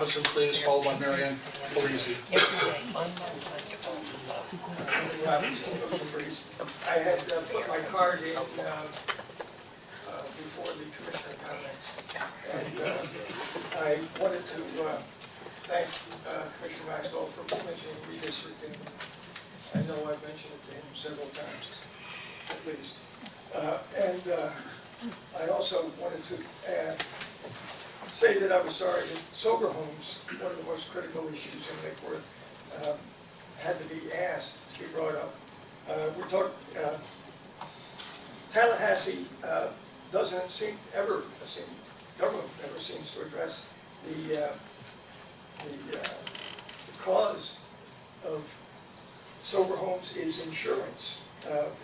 Robinson, please, followed by Mary Ann Polisi. I had put my card in before the commissioner comments, and I wanted to thank Commissioner Maxwell for mentioning redistricting. I know I've mentioned it to him several times, at least. I also wanted to say that I was sorry that sober homes, one of the most critical issues in Lake Worth, had to be asked to be brought up. We're talking, Tallahassee doesn't seem government never seems to address the cause of sober homes is insurance.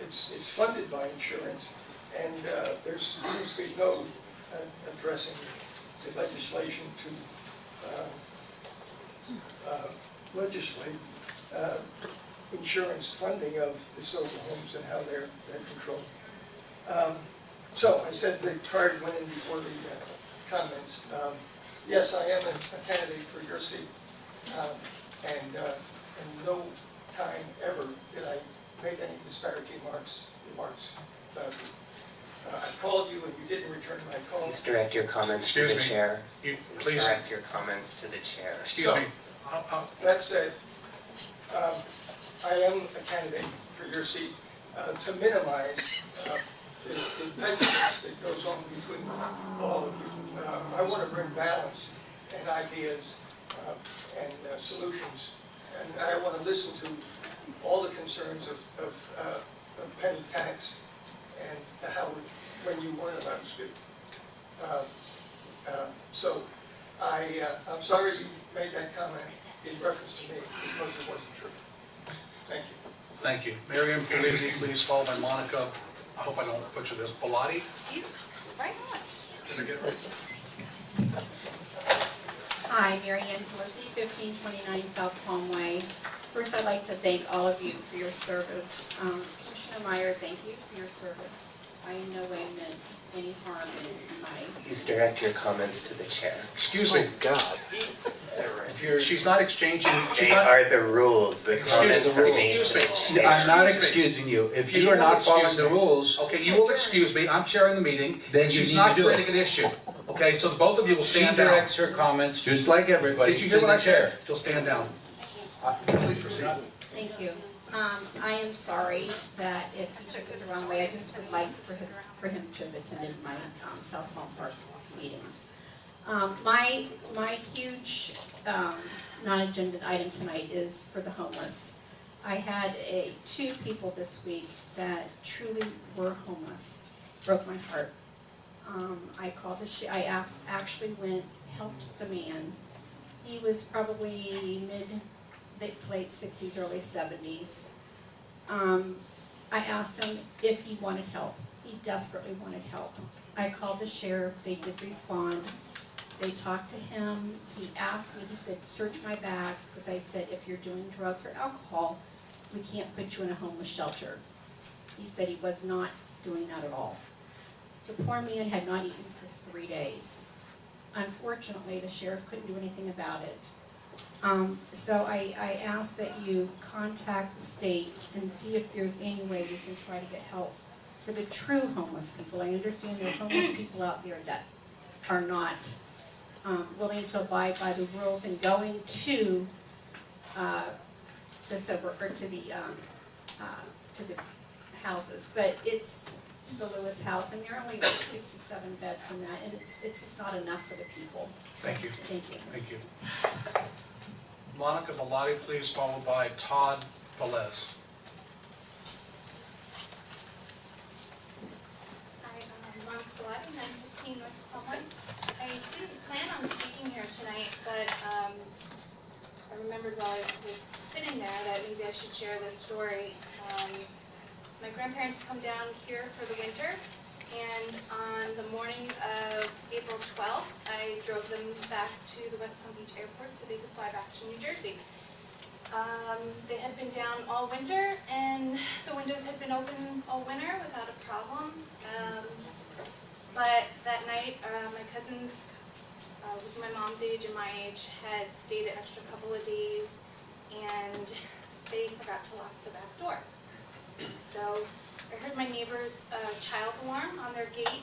It's funded by insurance, and there seems to be no addressing the legislation to legislate insurance funding of the sober homes and how they're controlled. So I said the card went in before the comments. Yes, I am a candidate for your seat, and in no time ever did I make any disparaging remarks about you. I called you and you didn't return my call. Please direct your comments to the chair. Please direct your comments to the chair. Excuse me. That said, I am a candidate for your seat to minimize the prejudice that goes on between all of you. I want to bring balance and ideas and solutions, and I want to listen to all the concerns of penny tax and how when you weren't allowed to speak. So I'm sorry you made that comment in reference to me because it wasn't true. Thank you. Thank you. Mary Ann Polisi, please, followed by Monica. I hope I don't butcher this. Bellotti? You, right on. Did I get it right? Hi, Mary Ann Pelosi, 1529 South Palm Way. First, I'd like to thank all of you for your service. Commissioner Meyer, thank you for your service. I in no way meant any harm in my... Please direct your comments to the chair. Excuse me. God. She's not exchanging... They are the rules. The comments are made to the chair. I'm not excusing you. If you are not following the rules, Okay, you will excuse me. I'm chairing the meeting. Then you She's need not to do it. creating an issue. Okay, so both of you will she stand down. directs her comments, just like everybody, Did you to hear what I the chair. said? You'll stand down. Please proceed. Thank you. I am sorry that if you took it the wrong way, I just would like for him to have attended my South Palm Park meetings. My huge non-agenda item tonight is for the homeless. I had two people this week that truly were homeless. Broke my heart. I called I actually went, helped the man. He was probably late 60s, early 70s. I asked him if he wanted help. He desperately wanted help. I called the sheriff. They did respond. They talked to him. He asked me, he said, search my bags, because I said, if you're doing drugs or alcohol, we can't put you in a homeless shelter. He said he was not doing that at all. The poor man had not eaten for 3 days. Unfortunately, the sheriff couldn't do anything about it. So I ask that you contact the state and see if there's any way we can try to get help for the true homeless people. I understand there are homeless people out there that are not willing to abide by the rules and going to the suburb or to the houses, but it's to the Lewis house, and there are only like 67 beds in that, and it's just not enough for the people. Thank you. Thank you. Thank you. Monica Bellotti, please, followed by Todd Velez. Hi, Monica Bellotti, 915 North Palmwood. I didn't plan on speaking here tonight, but I remembered while I was sitting there that maybe I should share this story. My grandparents come down here for the winter, and on the morning of April 12th, I drove them back to the West Palm Beach Airport so they could fly back to New Jersey. They had been down all winter, and the windows had been open all winter without a problem. But that night, my cousins with my mom's age and my age, had stayed an extra couple of days, and they forgot to lock the back door. So I heard my neighbor's child alarm on their gate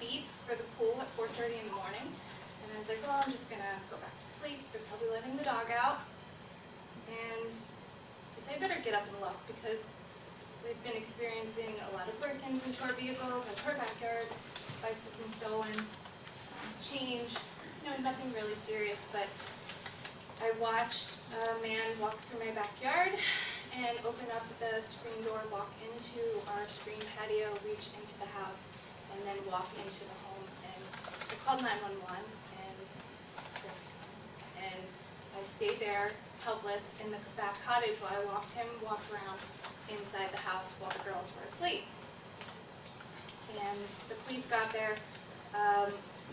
beep for the pool at 4:30 in the morning. And I was like, well, I'm just gonna go back to sleep. They're probably letting the dog out. And I said, I better get up and look because we've been experiencing a lot of break-ins into our vehicles, into our backyards, bikes have been stolen, change, nothing really serious, but I watched a man walk through my backyard and open up the screen door, walk into our screen patio, reach into the house, and then walk into the home. And I called 911, and I stayed there helpless in the back cottage while I watched him walk around inside the house while the girls were asleep. And the police got there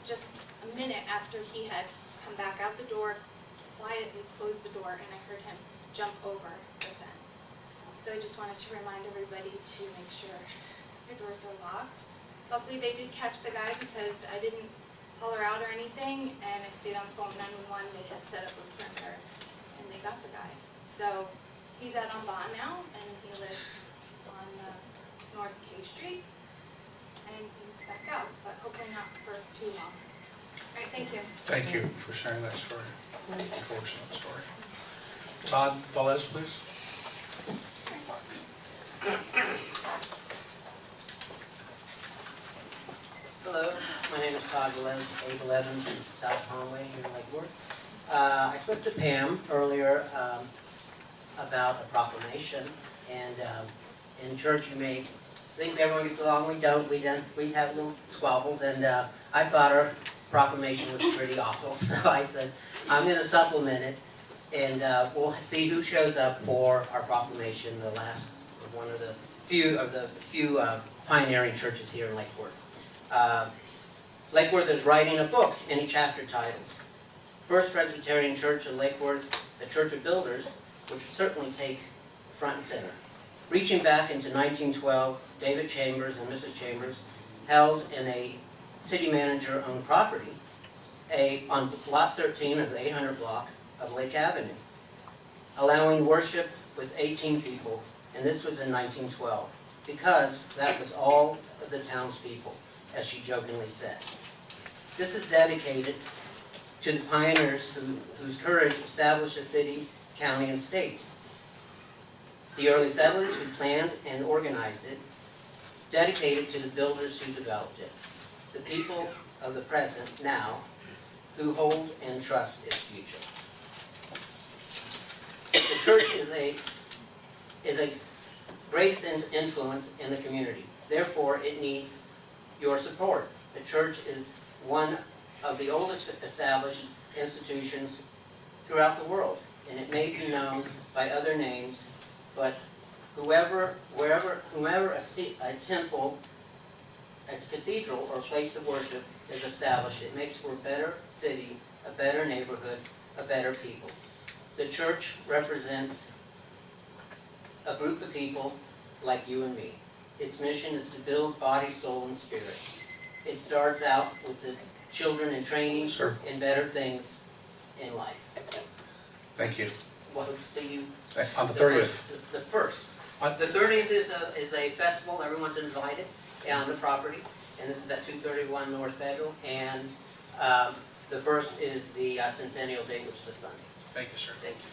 just a minute after he had come back out the door, quietly closed the door, and I heard him jump over the fence. So I just wanted to remind everybody to make sure your doors are locked. Luckily they did catch the guy because I didn't holler out or anything, and I stayed on the phone 911. They had set up a perimeter and they got the guy. So he's out on bond now, and he lives on North K Street, and he's back out, but hopefully not for too long. All right, thank you. Thank you for sharing that story, unfortunate story. Todd Velez, please. Hello, my name is Todd Velez, 811 South Conway here in Lake Worth. I spoke to Pam earlier about a proclamation, and in church you may think everyone gets along. We don't. We have little squabbles, and I thought our proclamation was pretty awful, so I said I'm going to supplement it, and we'll see who shows up for our proclamation. The last of one of the few pioneering churches here in Lake Worth. Lake Worth is writing a book. Any chapter titles: First Presbyterian Church in Lake Worth, the Church of Builders, which certainly take front and center. Reaching back into 1912, David Chambers and Mrs. Chambers held in a city manager-owned property on lot 13 of the 800 block of Lake Avenue, allowing worship with 18 people, and this was in 1912, because that was all of the townspeople, as she jokingly said. This is dedicated to the pioneers whose courage established a city, county, and state. The early settlers who planned and organized it, dedicated to the builders who developed it. The people of the present now who hold and trust its future. The church is a great influence in the community. Therefore, it needs your support. The church is one of the oldest established institutions throughout the world, and it may be known by other names, but whomever a temple, a cathedral, or a place of worship is established, it makes for a better city, a better neighborhood, a better people. The church represents a group of people like you and me. Its mission is to build body, soul, and spirit. It starts out with the children in training in better things in life. Thank you. Well, see you. On the 30th. The first. The 30th is a festival. Everyone's invited on the property, and this is at 231 North Federal. And the first is the Centennial Day, which is a Sunday. Thank you, sir. Thank you.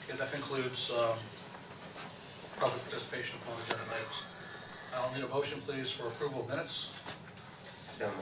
Okay, that concludes public participation upon agenda items. I'll need a motion, please, for approval of minutes. So moved.